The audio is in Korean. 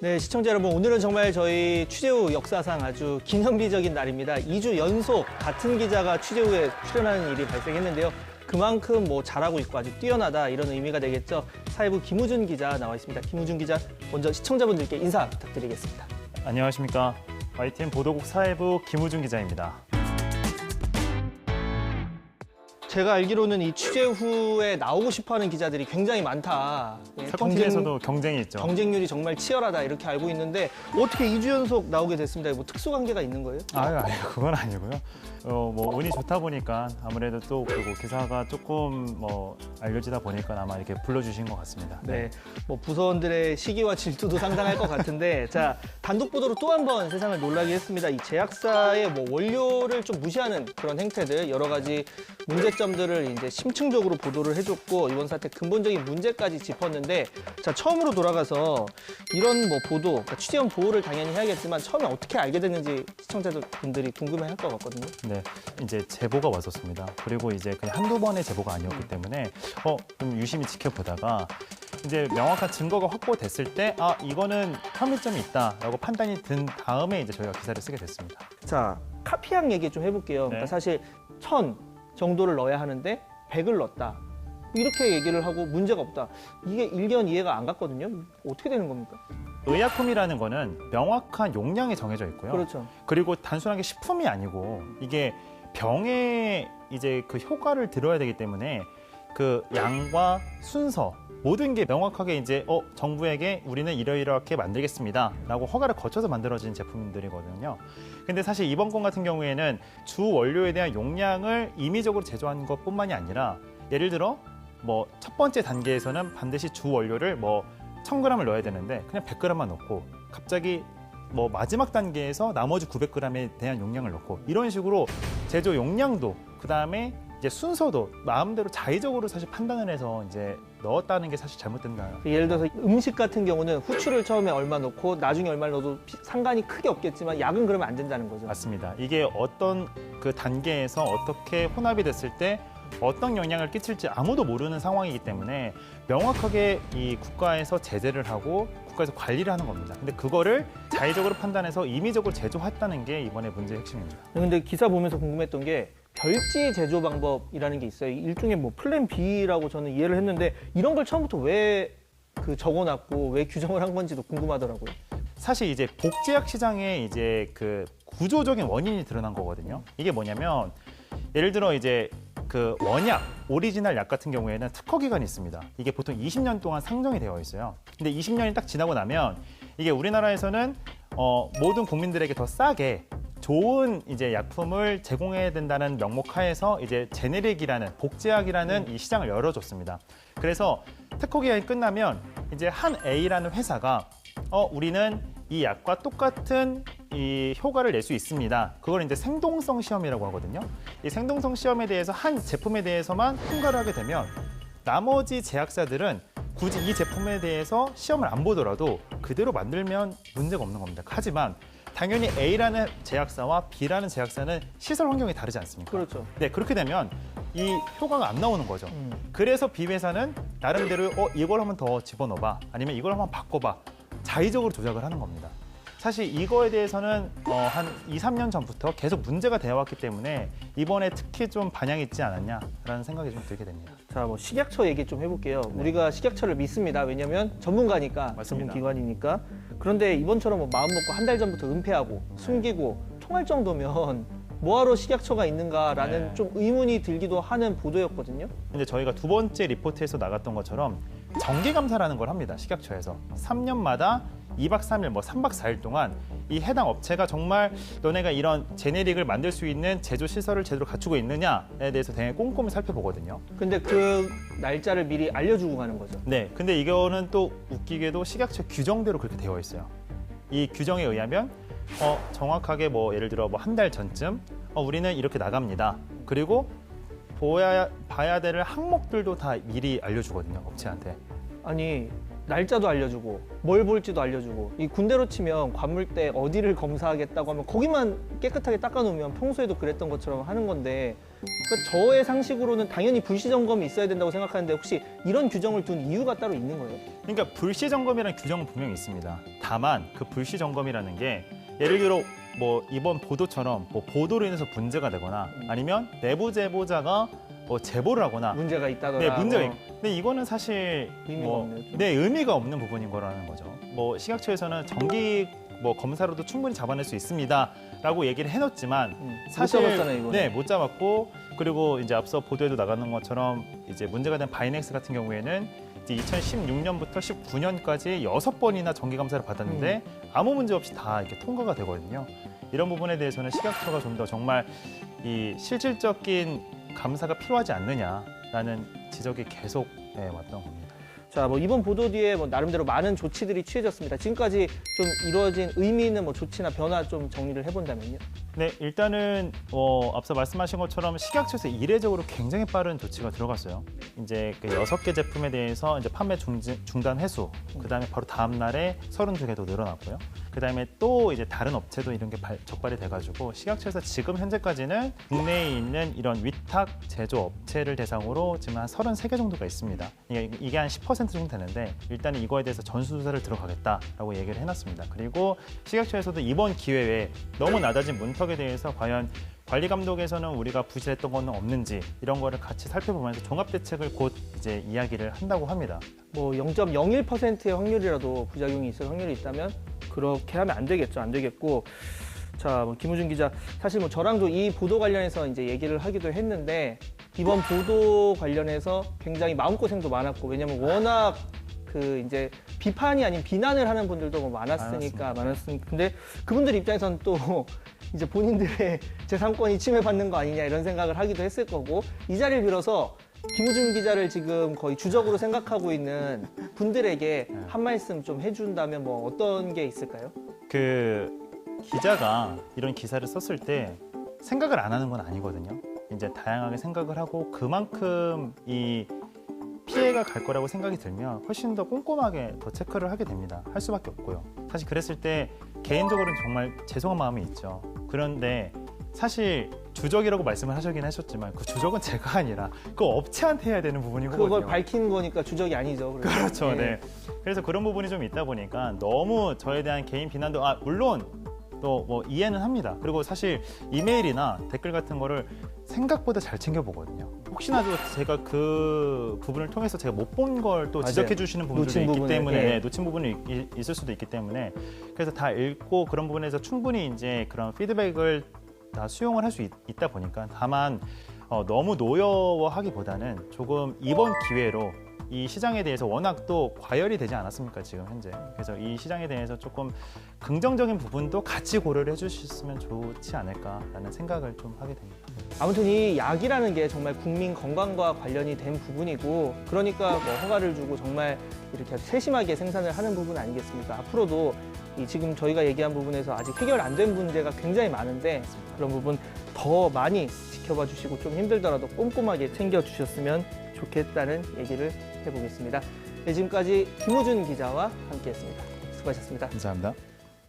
네, 시청자 여러분, 오늘은 정말 저희 취재후 역사상 아주 기념비적인 날입니다. 2주 연속 같은 기자가 취재후에 출연하는 일이 발생했는데요. 그만큼 뭐 잘하고 있고 아주 뛰어나다 이런 의미가 되겠죠. 사회부 김우준 기자 나와 있습니다. 김우준 기자, 먼저 시청자분들께 인사 부탁드리겠습니다. 안녕하십니까. YTN 보도국 사회부 김우준 기자입니다. 제가 알기로는 이 취재 후에 나오고 싶어하는 기자들이 굉장히 많다. 사건팀에서도 경쟁이 있죠. 경쟁률이 정말 치열하다 이렇게 알고 있는데 어떻게 2주 연속 나오게 됐습니다. 뭐 특수관계가 있는 거예요? 아유, 그건 아니고요. 뭐 운이 좋다 보니까 아무래도 또 그리고 기사가 조금 뭐 알려지다 보니까 아마 이렇게 불러주신 것 같습니다. 네, 뭐 부서원들의 시기와 질투도 상당할 것 같은데, 자, 단독 보도로 또 한 번 세상을 놀라게 했습니다. 이 제약사의 뭐 원료를 좀 무시하는 그런 행태들, 여러 가지 문제점들을 이제 심층적으로 보도를 해줬고, 이번 사태 근본적인 문제까지 짚었는데, 자, 처음으로 돌아가서 이런 뭐 보도, 그러니까 취재원 보호를 당연히 해야겠지만 처음에 어떻게 알게 됐는지 시청자분들이 궁금해할 것 같거든요. 네, 이제 제보가 왔었습니다. 그리고 이제 그냥 한두 번의 제보가 아니었기 때문에 좀 유심히 지켜보다가 이제 명확한 증거가 확보됐을 때 이거는 혐의점이 있다라고 판단이 든 다음에 이제 저희가 기사를 쓰게 됐습니다. 자, 카피한 얘기 좀 해볼게요. 그러니까 네. 사실 1000 정도를 넣어야 하는데 100을 넣었다. 이렇게 얘기를 하고 문제가 없다. 이게 일견 이해가 안 갔거든요. 어떻게 되는 겁니까? 의약품이라는 거는 명확한 용량이 정해져 있고요. 그렇죠. 그리고 단순하게 식품이 아니고 이게 병에 이제 그 효과를 들어야 되기 때문에 그 양과 순서 모든 게 명확하게 이제 정부에게 우리는 이러이러하게 만들겠습니다라고 허가를 거쳐서 만들어진 제품들이거든요. 근데 사실 이번 건 같은 경우에는 주 원료에 대한 용량을 임의적으로 제조한 것뿐만이 아니라 예를 들어 뭐 첫 번째 단계에서는 반드시 주 원료를 뭐 1000g을 넣어야 되는데 그냥 100g만 넣고 갑자기 뭐 마지막 단계에서 나머지 900g에 대한 용량을 넣고 이런 식으로 제조 용량도 그다음에 이제 순서도 마음대로 자의적으로 사실 판단을 해서 이제 넣었다는 게 사실 잘못된다. 예를 들어서 음식 같은 경우는 후추를 처음에 얼마 넣고 나중에 얼마 넣어도 상관이 크게 없겠지만 약은 그러면 안 된다는 거죠. 맞습니다. 이게 어떤 그 단계에서 어떻게 혼합이 됐을 때 어떤 영향을 끼칠지 아무도 모르는 상황이기 때문에 명확하게 이 국가에서 제재를 하고 국가에서 관리를 하는 겁니다. 근데 그거를 자의적으로 판단해서 임의적으로 제조했다는 게 이번에 문제의 핵심입니다. 근데 기사 보면서 궁금했던 게 별지 제조 방법이라는 게 있어요. 일종의 뭐 플랜 B라고 저는 이해를 했는데 이런 걸 처음부터 왜 적어놨고 왜 규정을 한 건지도 궁금하더라고요. 사실 이제 복제약 시장에 이제 그 구조적인 원인이 드러난 거거든요. 이게 뭐냐면 예를 들어 이제 그 원약, 오리지널 약 같은 경우에는 특허 기간이 있습니다. 이게 보통 20년 동안 상정이 되어 있어요. 근데 20년이 딱 지나고 나면 이게 우리나라에서는 모든 국민들에게 더 싸게 좋은 이제 약품을 제공해야 된다는 명목 하에서 이제 제네릭이라는 복제약이라는 이 시장을 열어줬습니다. 그래서 특허 기간이 끝나면 이제 한 A라는 회사가 우리는 이 약과 똑같은 이 효과를 낼 수 있습니다. 그걸 이제 생동성 시험이라고 하거든요. 이 생동성 시험에 대해서 한 제품에 대해서만 통과를 하게 되면 나머지 제약사들은 굳이 이 제품에 대해서 시험을 안 보더라도 그대로 만들면 문제가 없는 겁니다. 하지만 당연히 A라는 제약사와 B라는 제약사는 시설 환경이 다르지 않습니까? 그렇죠. 네, 그렇게 되면 이 효과가 안 나오는 거죠. 그래서 B 회사는 나름대로 이걸 한번 더 집어넣어봐, 아니면 이걸 한번 바꿔봐, 자의적으로 조작을 하는 겁니다. 사실 이거에 대해서는 한 2, 3년 전부터 계속 문제가 되어왔기 때문에 이번에 특히 좀 반향이 있지 않았냐라는 생각이 좀 들게 됩니다. 자, 뭐 식약처 얘기 좀 해볼게요. 우리가 식약처를 믿습니다. 왜냐하면 전문가니까, 맞습니다. 전문기관이니까. 그런데 이번처럼 뭐 마음 먹고 한 달 전부터 은폐하고 숨기고 통할 정도면 뭐하러 식약처가 있는가라는 네. 좀 의문이 들기도 하는 보도였거든요. 근데 저희가 두 번째 리포트에서 나갔던 것처럼 정기 감사라는 걸 합니다. 식약처에서 3년마다 2박 3일, 뭐 3박 4일 동안 이 해당 업체가 정말 너네가 이런 제네릭을 만들 수 있는 제조 시설을 제대로 갖추고 있느냐에 대해서 되게 꼼꼼히 살펴보거든요. 근데 그 날짜를 미리 알려주고 가는 거죠. 네, 근데 이거는 또 웃기게도 식약처 규정대로 그렇게 되어 있어요. 이 규정에 의하면 정확하게 뭐 예를 들어 뭐 한 달 전쯤 우리는 이렇게 나갑니다. 그리고 봐야 될 항목들도 다 미리 알려주거든요, 업체한테. 아니, 날짜도 알려주고 뭘 볼지도 알려주고 이 군대로 치면 관물대 어디를 검사하겠다고 하면 거기만 깨끗하게 닦아놓으면 평소에도 그랬던 것처럼 하는 건데 그러니까 저의 상식으로는 당연히 불시 점검이 있어야 된다고 생각하는데 혹시 이런 규정을 둔 이유가 따로 있는 거예요? 그러니까 불시 점검이라는 규정은 분명히 있습니다. 다만 그 불시 점검이라는 게 예를 들어 뭐 이번 보도처럼 뭐 보도로 인해서 문제가 되거나 아니면 내부 제보자가 뭐 제보를 하거나 문제가 있다거나 네, 문제가 뭐. 근데 이거는 사실 의미가 없네요, 좀. 네, 의미가 없는 부분인 거라는 거죠. 뭐 식약처에서는 정기 뭐 검사로도 충분히 잡아낼 수 있습니다라고 얘기를 해놓지만 사실 못 잡았잖아요, 이거는. 네, 못 잡았고 그리고 이제 앞서 보도에도 나가는 것처럼 이제 문제가 된 바이넥스 같은 경우에는 이제 2016년부터 19년까지 6번이나 정기 검사를 받았는데 아무 문제 없이 다 이렇게 통과가 되거든요. 이런 부분에 대해서는 식약처가 좀 더 정말 이 실질적인 감사가 필요하지 않느냐라는 지적이 계속 왔던 겁니다. 자, 뭐 이번 보도 뒤에 뭐 나름대로 많은 조치들이 취해졌습니다. 지금까지 좀 이루어진 의미 있는 뭐 조치나 변화 좀 정리를 해본다면요. 네, 일단은 앞서 말씀하신 것처럼 식약처에서 이례적으로 굉장히 빠른 조치가 들어갔어요. 이제 그 6개 제품에 대해서 이제 판매 중단 회수, 그다음에 바로 다음 날에 32개도 늘어났고요. 그다음에 또 이제 다른 업체도 이런 게 적발이 돼가지고 식약처에서 지금 현재까지는 국내에 있는 이런 위탁 제조 업체를 대상으로 지금 한 33개 정도가 있습니다. 이게 한 10% 정도 되는데 일단 이거에 대해서 전수조사를 들어가겠다라고 얘기를 해놨습니다. 그리고 식약처에서도 이번 기회에 너무 낮아진 문턱에 대해서 과연 관리 감독에서는 우리가 부실했던 거는 없는지 이런 거를 같이 살펴보면서 종합 대책을 곧 이제 이야기를 한다고 합니다. 뭐 0.01%의 확률이라도 부작용이 있을 확률이 있다면 그렇게 하면 안 되겠죠. 안 되겠고. 자, 뭐 김우준 기자, 사실 뭐 저랑도 이 보도 관련해서 이제 얘기를 하기도 했는데 이번 보도 관련해서 굉장히 마음고생도 많았고 왜냐면 워낙 그 이제 비판이 아닌 비난을 하는 분들도 뭐 많았으니까. 근데 그분들 입장에서는 또 이제 본인들의 재산권이 침해받는 거 아니냐 이런 생각을 하기도 했을 거고 이 자리를 빌어서 김우준 기자를 지금 거의 주적으로 생각하고 있는 분들에게 한 말씀 좀 해준다면 뭐 어떤 게 있을까요? 그 기자가 이런 기사를 썼을 때 생각을 안 하는 건 아니거든요. 이제 다양하게 생각을 하고 그만큼 이 피해가 갈 거라고 생각이 들면 훨씬 더 꼼꼼하게 더 체크를 하게 됩니다. 할 수밖에 없고요. 사실 그랬을 때 개인적으로는 정말 죄송한 마음이 있죠. 그런데 사실 주적이라고 말씀을 하셨지만 그 주적은 제가 아니라 그 업체한테 해야 되는 부분인 거거든요. 그걸 밝힌 거니까 주적이 아니죠. 그렇죠. 네. 그래서 그런 부분이 좀 있다 보니까 너무 저에 대한 개인 비난도 물론 또 뭐 이해는 합니다. 그리고 사실 이메일이나 댓글 같은 거를 생각보다 잘 챙겨보거든요. 혹시나도 제가 그 부분을 통해서 제가 못 본 걸 또 지적해 주시는 분들이 있기 때문에 놓친 부분이 있을 수도 있기 때문에 그래서 다 읽고 그런 부분에서 충분히 이제 그런 피드백을 다 수용을 할 수 있다 보니까 다만 너무 노여워하기보다는 조금 이번 기회로 이 시장에 대해서 워낙 또 과열이 되지 않았습니까 지금 현재. 그래서 이 시장에 대해서 조금 긍정적인 부분도 같이 고려를 해주셨으면 좋지 않을까라는 생각을 좀 하게 됩니다. 아무튼 이 약이라는 게 정말 국민 건강과 관련이 된 부분이고 그러니까 뭐 허가를 주고 정말 이렇게 아주 세심하게 생산을 하는 부분 아니겠습니까? 앞으로도 이 지금 저희가 얘기한 부분에서 아직 해결 안 된 문제가 굉장히 많은데 그런 부분 더 많이 지켜봐 주시고 좀 힘들더라도 꼼꼼하게 챙겨 주셨으면 좋겠다는 얘기를 해보겠습니다. 네, 지금까지 김우준 기자와 함께했습니다. 수고하셨습니다. 감사합니다.